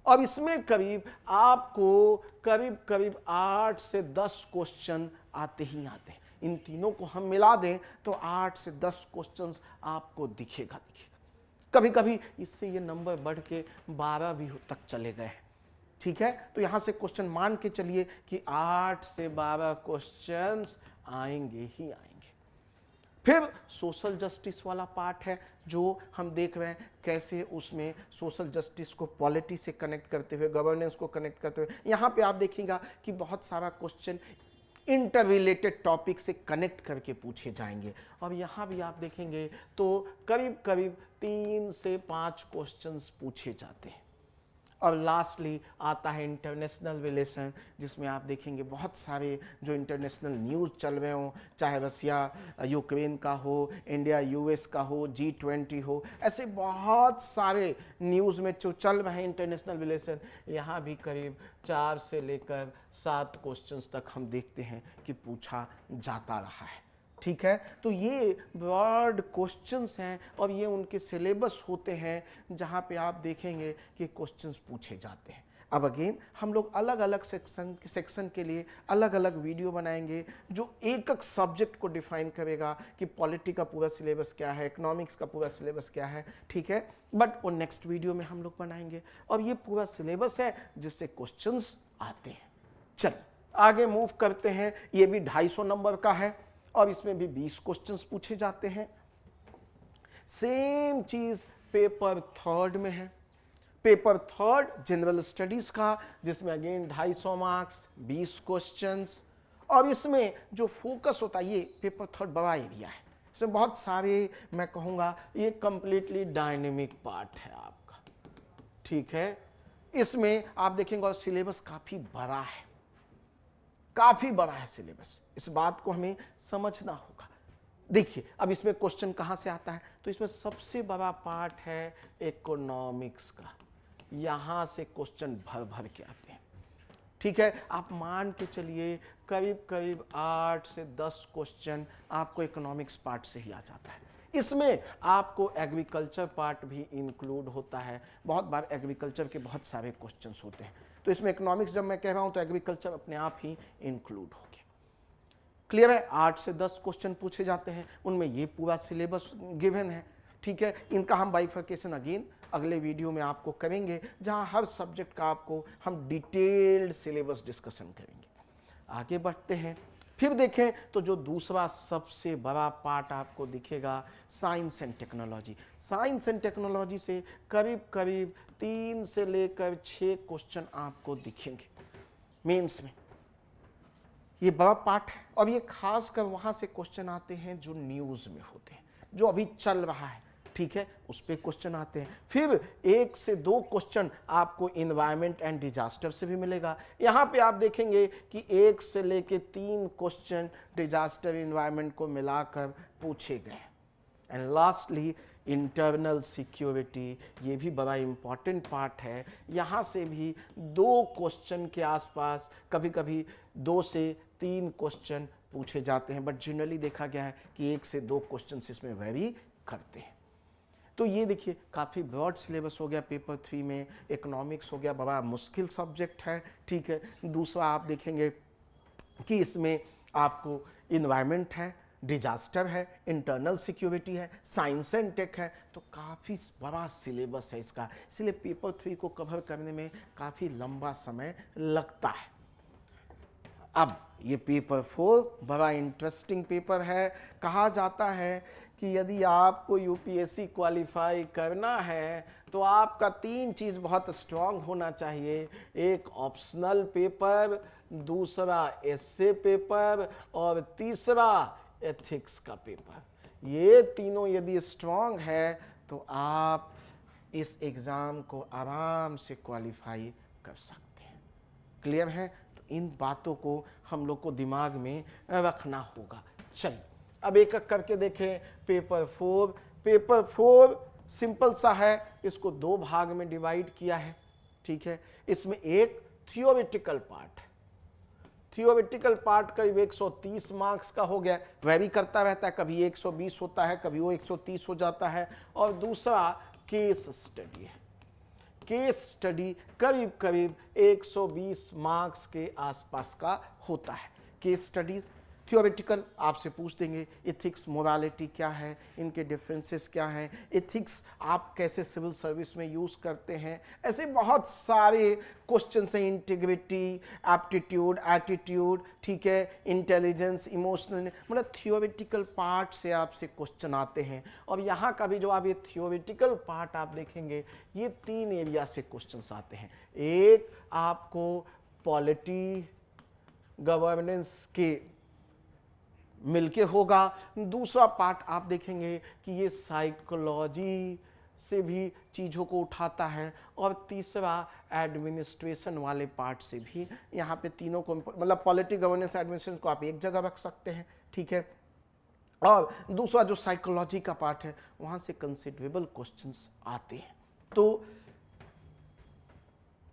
और इसमें करीब आपको करीब 8 से 10 क्वेश्चन आते ही आते हैं। इन तीनों को हम मिला दें तो 8 से 10 क्वेश्चंस आपको दिखेगा। कभी कभी इससे ये नंबर बढ़ के 12 भी तक चले गए हैं, ठीक है। तो यहाँ से क्वेश्चन मान के चलिए कि 8 से 12 क्वेश्चंस आएंगे ही आएंगे। फिर सोशल जस्टिस वाला पार्ट है जो हम देख रहे हैं कैसे उसमें सोशल जस्टिस को पॉलिटी से कनेक्ट करते हुए, गवर्नेंस को कनेक्ट करते हुए, यहाँ पे आप देखिएगा कि बहुत सारा क्वेश्चन इंटर रिलेटेड टॉपिक से कनेक्ट करके पूछे जाएंगे। और यहाँ भी आप देखेंगे तो करीब 3 से 5 क्वेश्चंस पूछे जाते हैं। और लास्टली आता है इंटरनेशनल रिलेशन, जिसमें आप देखेंगे बहुत सारे जो इंटरनेशनल न्यूज़ चल रहे हों, चाहे रसिया यूक्रेन का हो, इंडिया यूएस का हो, G20 हो, ऐसे बहुत सारे न्यूज़ में जो चल रहे हैं इंटरनेशनल रिलेशन, यहाँ भी करीब 4 से लेकर 7 क्वेश्चंस तक हम देखते हैं कि पूछा जाता रहा है। ठीक है, तो ये ब्रॉड क्वेश्चंस हैं और ये उनके सिलेबस होते हैं जहाँ पे आप देखेंगे कि क्वेश्चंस पूछे जाते हैं। अब अगेन हम लोग अलग अलग सेक्शन के लिए अलग अलग वीडियो बनाएंगे जो एक एक सब्जेक्ट को डिफाइन करेगा कि पॉलिटी का पूरा सिलेबस क्या है, इकोनॉमिक्स का पूरा सिलेबस क्या है। ठीक है, बट वो नेक्स्ट वीडियो में हम लोग बनाएंगे और ये पूरा सिलेबस है जिससे क्वेश्चंस आते हैं। चल आगे मूव करते हैं। ये भी 250 नंबर का है और इसमें भी 20 क्वेश्चंस पूछे जाते हैं। सेम चीज पेपर थर्ड में है। पेपर थर्ड जनरल स्टडीज का, जिसमें अगेन 250 मार्क्स, 20 क्वेश्चंस, और इसमें जो फोकस होता है, ये पेपर थर्ड बड़ा एरिया है, इसमें बहुत सारे, मैं कहूँगा ये कंप्लीटली डायनेमिक पार्ट है आपका। ठीक है, इसमें आप देखेंगे और सिलेबस काफ़ी बड़ा है, काफ़ी बड़ा है सिलेबस, इस बात को हमें समझना होगा। देखिए अब इसमें क्वेश्चन कहाँ से आता है, तो इसमें सबसे बड़ा पार्ट है इकोनॉमिक्स का, यहाँ से क्वेश्चन भर भर के आते हैं। ठीक है, आप मान के चलिए करीब करीब 8 से 10 क्वेश्चन आपको इकोनॉमिक्स पार्ट से ही आ जाता है। इसमें आपको एग्रीकल्चर पार्ट भी इंक्लूड होता है, बहुत बार एग्रीकल्चर के बहुत सारे क्वेश्चंस होते हैं, तो इसमें इकोनॉमिक्स जब मैं कह रहा हूं तो एग्रीकल्चर अपने आप ही इंक्लूड हो गया। क्लियर है, 8 से 10 क्वेश्चन पूछे जाते हैं, उनमें ये पूरा सिलेबस गिवन है। ठीक है, इनका हम बाइफर्केशन अगेन अगले वीडियो में आपको करेंगे, जहां हर सब्जेक्ट का आपको हम डिटेल्ड सिलेबस डिस्कशन करेंगे। आगे बढ़ते हैं, फिर देखें तो जो दूसरा सबसे बड़ा पार्ट आपको दिखेगा science and technology. Science and technology से करीब करीब 3 से लेकर 6 क्वेश्चन आपको दिखेंगे मेंस में, ये बड़ा पार्ट है। और ये खासकर वहां से क्वेश्चन आते हैं जो न्यूज़ में होते हैं, जो अभी चल रहा है। ठीक है, उस पर क्वेश्चन आते हैं। फिर 1 से 2 क्वेश्चन आपको इन्वायरमेंट एंड डिजास्टर से भी मिलेगा। यहाँ पे आप देखेंगे कि 1 से लेके 3 क्वेश्चन डिजास्टर इन्वायरमेंट को मिलाकर पूछे गए। एंड लास्टली इंटरनल सिक्योरिटी, ये भी बड़ा इंपॉर्टेंट पार्ट है, यहाँ से भी 2 क्वेश्चन के आसपास, कभी कभी 2 से 3 क्वेश्चन पूछे जाते हैं, बट जनरली देखा गया है कि 1 से 2 क्वेश्चन इसमें वेरी करते हैं। तो ये देखिए काफ़ी ब्रॉड सिलेबस हो गया पेपर 3 में। इकोनॉमिक्स हो गया, बड़ा मुश्किल सब्जेक्ट है। ठीक है, दूसरा आप देखेंगे कि इसमें आपको इन्वायरमेंट है, डिजास्टर है, इंटरनल सिक्योरिटी है, साइंस एंड टेक है, तो काफ़ी बड़ा सिलेबस है इसका, इसलिए पेपर 3 को कवर करने में काफ़ी लंबा समय लगता है। अब ये पेपर 4 बड़ा इंटरेस्टिंग पेपर है। कहा जाता है कि यदि आपको यूपीएससी क्वालिफाई करना है तो आपका 3 चीज़ बहुत स्ट्रांग होना चाहिए, एक ऑप्शनल पेपर, दूसरा एस्से पेपर और तीसरा एथिक्स का पेपर। ये तीनों यदि स्ट्रांग है तो आप इस एग्ज़ाम को आराम से क्वालिफाई कर सकते हैं। क्लियर है, तो इन बातों को हम लोग को दिमाग में रखना होगा। चलिए अब एक एक करके देखें। पेपर 4, पेपर 4 सिंपल सा है, इसको 2 भाग में डिवाइड किया है। ठीक है, इसमें एक थियोरिटिकल पार्ट है, थियोरिटिकल पार्ट करीब 130 मार्क्स का हो गया, वेरी करता रहता है, कभी 120 होता है, कभी वो 130 हो जाता है। और दूसरा केस स्टडी है, केस स्टडी करीब करीब 120 मार्क्स के आसपास का होता है। केस स्टडीज थियोरिटिकल आपसे पूछ देंगे एथिक्स मोरालिटी क्या है, इनके डिफरेंसेस क्या हैं, एथिक्स आप कैसे सिविल सर्विस में यूज़ करते हैं, ऐसे बहुत सारे क्वेश्चन हैं। इंटीग्रिटी, एप्टीट्यूड, एटीट्यूड, ठीक है, इंटेलिजेंस, इमोशनल, मतलब थियोरिटिकल पार्ट से आपसे क्वेश्चन आते हैं। और यहाँ का भी जो आप ये थियोरिटिकल पार्ट आप देखेंगे, ये 3 एरिया से क्वेश्चन आते हैं। एक आपको पॉलिटी गवर्नेंस के मिलके होगा, दूसरा पार्ट आप देखेंगे कि ये साइकोलॉजी, से भी चीज़ों को उठाता है, और तीसरा एडमिनिस्ट्रेशन वाले पार्ट से भी। यहाँ पे तीनों को, मतलब पॉलिटिक, गवर्नेंस, एडमिनिस्ट्रेशन को आप एक जगह रख सकते हैं, ठीक है। और दूसरा जो साइकोलॉजी का पार्ट है, वहाँ से कंसिडरेबल क्वेश्चंस आते हैं। तो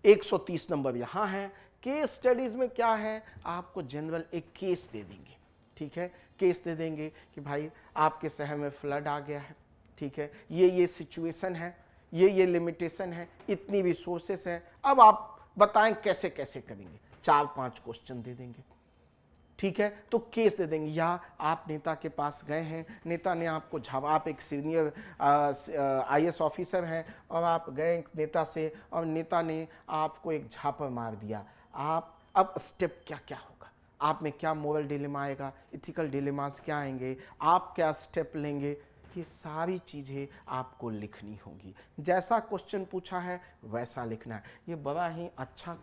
130 नंबर यहाँ है। केस स्टडीज में क्या है, आपको जनरल एक केस दे देंगे, ठीक है। केस दे देंगे कि भाई आपके शहर में फ्लड आ गया है, ठीक है, ये सिचुएशन है, ये लिमिटेशन है, इतनी रिसोर्सेस है, अब आप बताएं कैसे कैसे करेंगे। 4-5 क्वेश्चन दे देंगे, ठीक है। तो केस दे देंगे, या आप नेता के पास गए हैं, नेता ने आपको आप एक सीनियर IAS ऑफिसर हैं और आप गए नेता से, और नेता ने आपको एक झापड़ मार दिया। आप अब स्टेप क्या क्या होगा, आप में क्या मोरल डिलेमा आएगा, इथिकल डिलेमास क्या आएंगे, आप क्या स्टेप लेंगे, ये सारी चीज़ें आपको लिखनी होगी। जैसा क्वेश्चन पूछा है वैसा लिखना है। ये बड़ा ही अच्छा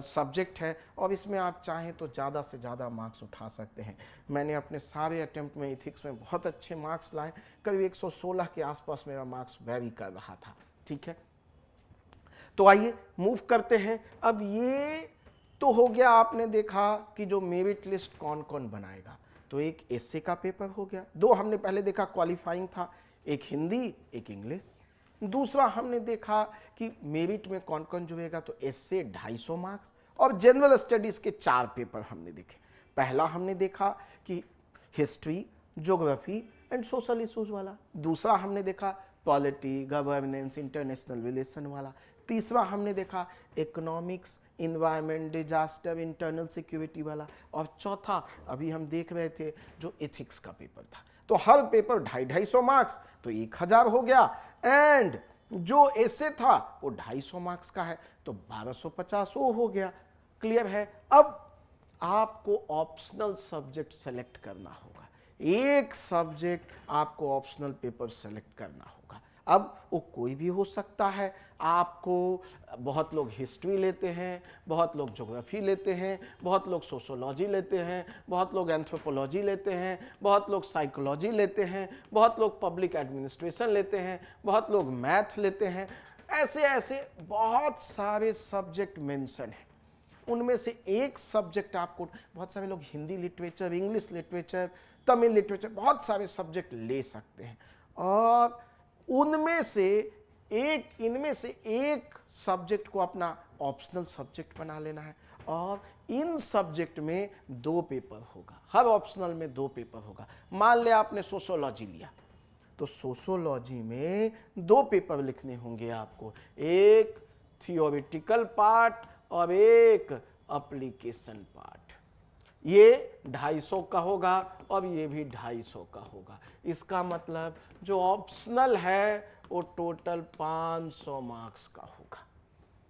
सब्जेक्ट है, और इसमें आप चाहें तो ज़्यादा से ज़्यादा मार्क्स उठा सकते हैं। मैंने अपने सारे अटेम्प्ट में इथिक्स में बहुत अच्छे मार्क्स लाए, करीब 116 के आसपास मेरा मार्क्स वेरी कर रहा था, ठीक है। तो आइए मूव करते हैं। अब ये तो हो गया, आपने देखा कि जो मेरिट लिस्ट कौन कौन बनाएगा। तो एक एसए का पेपर हो गया, 2 हमने पहले देखा क्वालिफाइंग था, एक हिंदी एक इंग्लिश। दूसरा हमने देखा कि मेरिट में कौन कौन जुड़ेगा, तो एसए 250 मार्क्स, और जनरल स्टडीज के 4 पेपर हमने देखे। पहला हमने देखा कि history, geography and social issues वाला। दूसरा हमने देखा पॉलिटी, गवर्नेंस, इंटरनेशनल रिलेशन वाला। तीसरा हमने देखा economics, environment, disaster, internal security वाला। और चौथा अभी हम देख रहे थे जो एथिक्स का पेपर था। तो हर पेपर 250 मार्क्स, तो 1000 हो गया। एंड जो एसे था वो 250 मार्क्स का है, तो 1250 हो गया। क्लियर है। अब आपको ऑप्शनल सब्जेक्ट सेलेक्ट करना होगा, एक सब्जेक्ट आपको ऑप्शनल पेपर सेलेक्ट करना होगा। अब वो कोई भी हो सकता है। आपको, बहुत लोग हिस्ट्री लेते हैं, बहुत लोग ज्योग्राफी लेते हैं, बहुत लोग सोशोलॉजी लेते हैं, बहुत लोग एंथ्रोपोलॉजी लेते हैं, बहुत लोग साइकोलॉजी लेते हैं, बहुत लोग पब्लिक एडमिनिस्ट्रेशन लेते हैं, बहुत लोग मैथ लेते हैं। ऐसे ऐसे बहुत सारे सब्जेक्ट मेंशन हैं। उनमें से एक सब्जेक्ट आपको, बहुत सारे लोग Hindi literature, English literature, Tamil literature, बहुत सारे सब्जेक्ट ले सकते हैं, और उनमें से एक, इनमें से एक सब्जेक्ट को अपना ऑप्शनल सब्जेक्ट बना लेना है। और इन सब्जेक्ट में 2 पेपर होगा, हर ऑप्शनल में 2 पेपर होगा। मान लिया आपने सोशोलॉजी लिया, तो सोशोलॉजी में 2 पेपर लिखने होंगे आपको, एक थियोरिटिकल पार्ट और एक एप्लीकेशन पार्ट। ये 250 का होगा और ये भी 250 का होगा। इसका मतलब जो ऑप्शनल है वो टोटल 500 मार्क्स का होगा।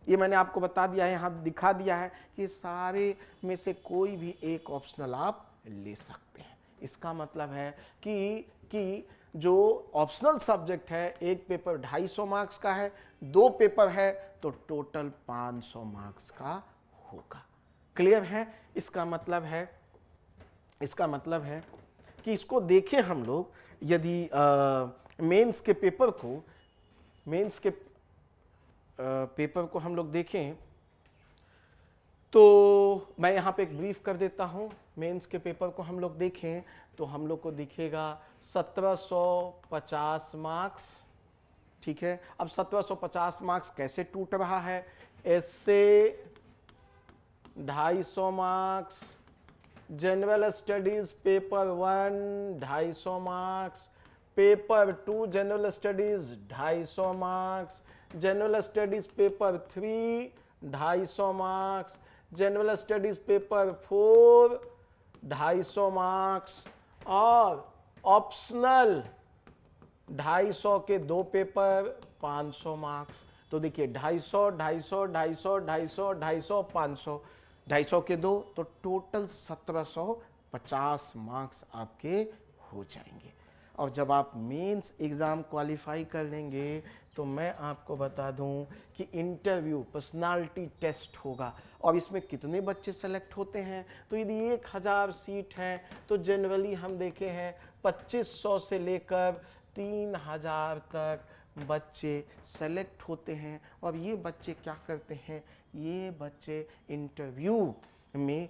ये मैंने आपको बता दिया है, यहाँ दिखा दिया है कि सारे में से कोई भी एक ऑप्शनल आप ले सकते हैं। इसका मतलब है कि जो ऑप्शनल सब्जेक्ट है, एक पेपर 250 मार्क्स का है, 2 पेपर है, तो टोटल 500 मार्क्स का होगा। क्लियर है। इसका मतलब है कि इसको देखें हम लोग, यदि मेंस के पेपर को हम लोग देखें, तो मैं यहाँ पे एक ब्रीफ कर देता हूँ। मेंस के पेपर को हम लोग देखें तो हम लोग को दिखेगा 1750 मार्क्स, ठीक है। अब 1750 मार्क्स कैसे टूट रहा है, ऐसे 250 marks, general studies paper 1 250 marks, paper 2 general studies 250 marks, general studies paper 3 250 marks, general studies paper 4 250 marks, और ऑप्शनल 250 के 2 पेपर 500 मार्क्स। तो देखिए 250, 250, 250, 250, 250, 500, 250 के 2, तो टोटल 1750 मार्क्स आपके हो जाएंगे। और जब आप मेंस एग्ज़ाम क्वालिफाई कर लेंगे तो मैं आपको बता दूं कि इंटरव्यू, पर्सनालिटी टेस्ट होगा। और इसमें कितने बच्चे सेलेक्ट होते हैं, तो यदि 1000 सीट है तो जनरली हम देखे हैं 2500 से लेकर 3000 तक बच्चे सेलेक्ट होते हैं और ये बच्चे क्या करते हैं, ये बच्चे इंटरव्यू में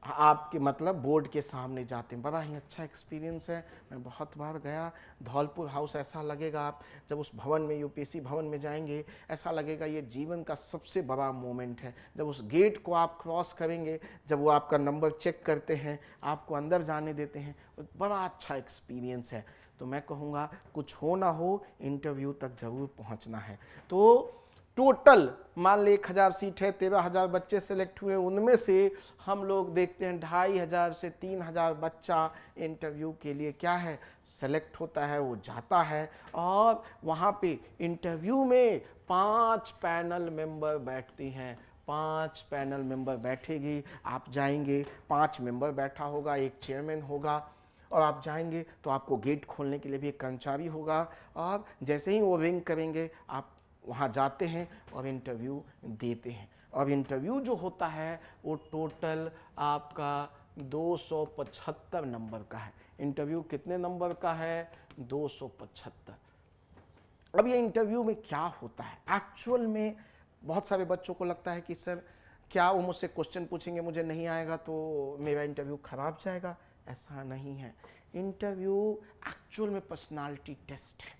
आपके मतलब बोर्ड के सामने जाते हैं। बड़ा ही अच्छा एक्सपीरियंस है, मैं बहुत बार गया। धौलपुर हाउस, ऐसा लगेगा आप जब उस भवन में, यूपीएससी भवन में जाएंगे, ऐसा लगेगा ये जीवन का सबसे बड़ा मोमेंट है। जब उस गेट को आप क्रॉस करेंगे, जब वो आपका नंबर चेक करते हैं, आपको अंदर जाने देते हैं, बड़ा अच्छा एक्सपीरियंस है। तो मैं कहूँगा कुछ हो ना हो, इंटरव्यू तक जरूर पहुँचना है। तो टोटल मान ले 1000 सीट है, 13,000 बच्चे सेलेक्ट हुए, उनमें से हम लोग देखते हैं 2500 से 3000 बच्चा इंटरव्यू के लिए क्या है, सेलेक्ट होता है, वो जाता है। और वहाँ पे इंटरव्यू में 5 पैनल मेंबर बैठती हैं, 5 पैनल मेंबर बैठेगी। आप जाएंगे, 5 मेंबर बैठा होगा, एक चेयरमैन होगा, और आप जाएंगे तो आपको गेट खोलने के लिए भी एक कर्मचारी होगा। और जैसे ही वो रिंग करेंगे, आप वहाँ जाते हैं और इंटरव्यू देते हैं। और इंटरव्यू जो होता है वो टोटल आपका 275 नंबर का है। इंटरव्यू कितने नंबर का है? 275। अब ये इंटरव्यू में क्या होता है एक्चुअल में, बहुत सारे बच्चों को लगता है कि सर क्या वो मुझसे क्वेश्चन पूछेंगे, मुझे नहीं आएगा तो मेरा इंटरव्यू खराब जाएगा। ऐसा नहीं है। इंटरव्यू एक्चुअल में पर्सनालिटी टेस्ट है,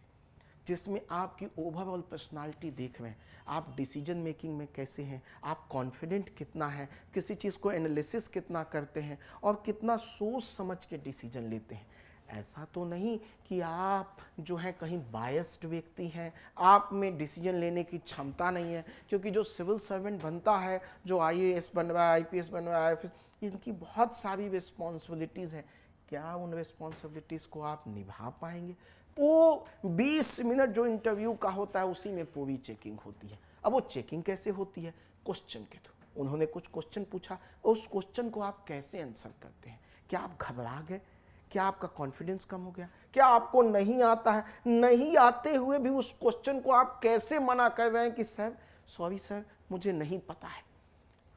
जिसमें आपकी ओवरऑल पर्सनालिटी देख रहे हैं, आप डिसीजन मेकिंग में कैसे हैं, आप कॉन्फिडेंट कितना है, किसी चीज़ को एनालिसिस कितना करते हैं और कितना सोच समझ के डिसीजन लेते हैं। ऐसा तो नहीं कि आप जो है कहीं बायस्ड व्यक्ति हैं, आप में डिसीजन लेने की क्षमता नहीं है। क्योंकि जो सिविल सर्वेंट बनता है, जो आईएएस बन रहा है, आईपीएस बन रहा है, इनकी बहुत सारी रिस्पॉन्सिबिलिटीज़ हैं। क्या उन रिस्पॉन्सिबिलिटीज़ को आप निभा पाएंगे? वो 20 मिनट जो इंटरव्यू का होता है उसी में पूरी चेकिंग होती है। अब वो चेकिंग कैसे होती है? क्वेश्चन के थ्रू। उन्होंने कुछ क्वेश्चन पूछा, उस क्वेश्चन को आप कैसे आंसर करते हैं? क्या आप घबरा गए? क्या आपका कॉन्फिडेंस कम हो गया? क्या आपको नहीं आता है? नहीं आते हुए भी उस क्वेश्चन को आप कैसे मना कर रहे हैं कि सर सॉरी सर मुझे नहीं पता है?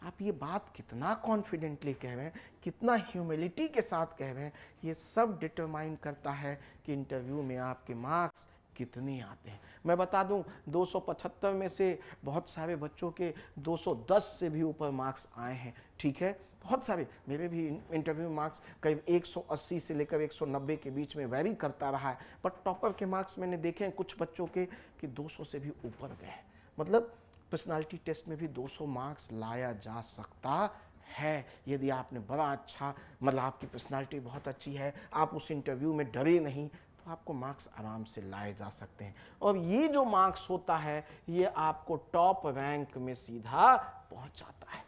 आप ये बात कितना कॉन्फिडेंटली कह रहे हैं, कितना ह्यूमिलिटी के साथ कह रहे हैं, ये सब डिटरमाइन करता है कि इंटरव्यू में आपके मार्क्स कितने आते हैं। मैं बता दूं 275 में से बहुत सारे बच्चों के 210 से भी ऊपर मार्क्स आए हैं। ठीक है, बहुत सारे, मेरे भी इंटरव्यू मार्क्स करीब 180 से लेकर 190 के बीच में वेरी करता रहा है। बट टॉपर के मार्क्स मैंने देखे हैं कुछ बच्चों के कि 200 से भी ऊपर गए। मतलब पर्सनालिटी टेस्ट में भी 200 मार्क्स लाया जा सकता है यदि आपने बड़ा अच्छा, मतलब आपकी पर्सनालिटी बहुत अच्छी है, आप उस इंटरव्यू में डरे नहीं, तो आपको मार्क्स आराम से लाए जा सकते हैं। और ये जो मार्क्स होता है ये आपको टॉप रैंक में सीधा पहुंचाता है।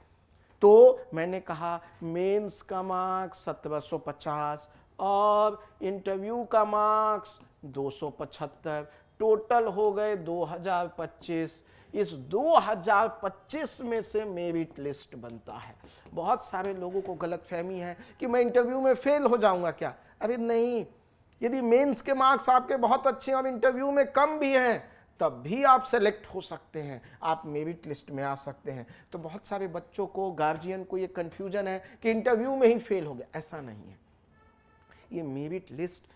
तो मैंने कहा मेंस का मार्क्स 1750 और इंटरव्यू का मार्क्स 275, टोटल हो गए 2025। इस 2025 में से मेरिट लिस्ट बनता है। बहुत सारे लोगों को गलतफहमी है कि मैं इंटरव्यू में फेल हो जाऊंगा क्या? अरे नहीं, यदि मेंस के मार्क्स आपके बहुत अच्छे हैं और इंटरव्यू में कम भी हैं तब भी आप सेलेक्ट हो सकते हैं, आप मेरिट लिस्ट में आ सकते हैं। तो बहुत सारे बच्चों को, गार्जियन को ये कंफ्यूजन है कि इंटरव्यू में ही फेल हो गया। ऐसा नहीं है। ये मेरिट लिस्ट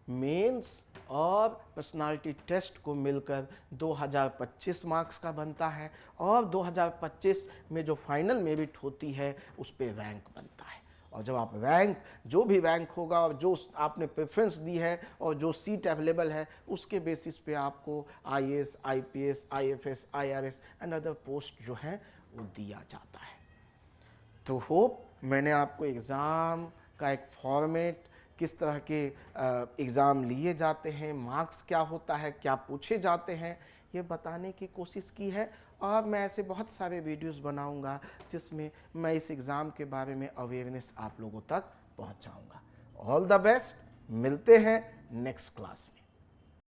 मेंस और पर्सनालिटी टेस्ट को मिलकर 2025 मार्क्स का बनता है और 2025 में जो फाइनल मेरिट होती है उस पे रैंक बनता है। और जब आप रैंक, जो भी रैंक होगा और जो आपने प्रेफरेंस दी है और जो सीट अवेलेबल है उसके बेसिस पे आपको IAS, IPS, IFS, IRS and other post जो है वो दिया जाता है। तो होप मैंने आपको एग्ज़ाम का एक फॉर्मेट, किस तरह के एग्ज़ाम लिए जाते हैं, मार्क्स क्या होता है, क्या पूछे जाते हैं, ये बताने की कोशिश की है। और मैं ऐसे बहुत सारे वीडियोस बनाऊंगा जिसमें मैं इस एग्ज़ाम के बारे में अवेयरनेस आप लोगों तक पहुंचाऊंगा। ऑल द बेस्ट, मिलते हैं नेक्स्ट क्लास में।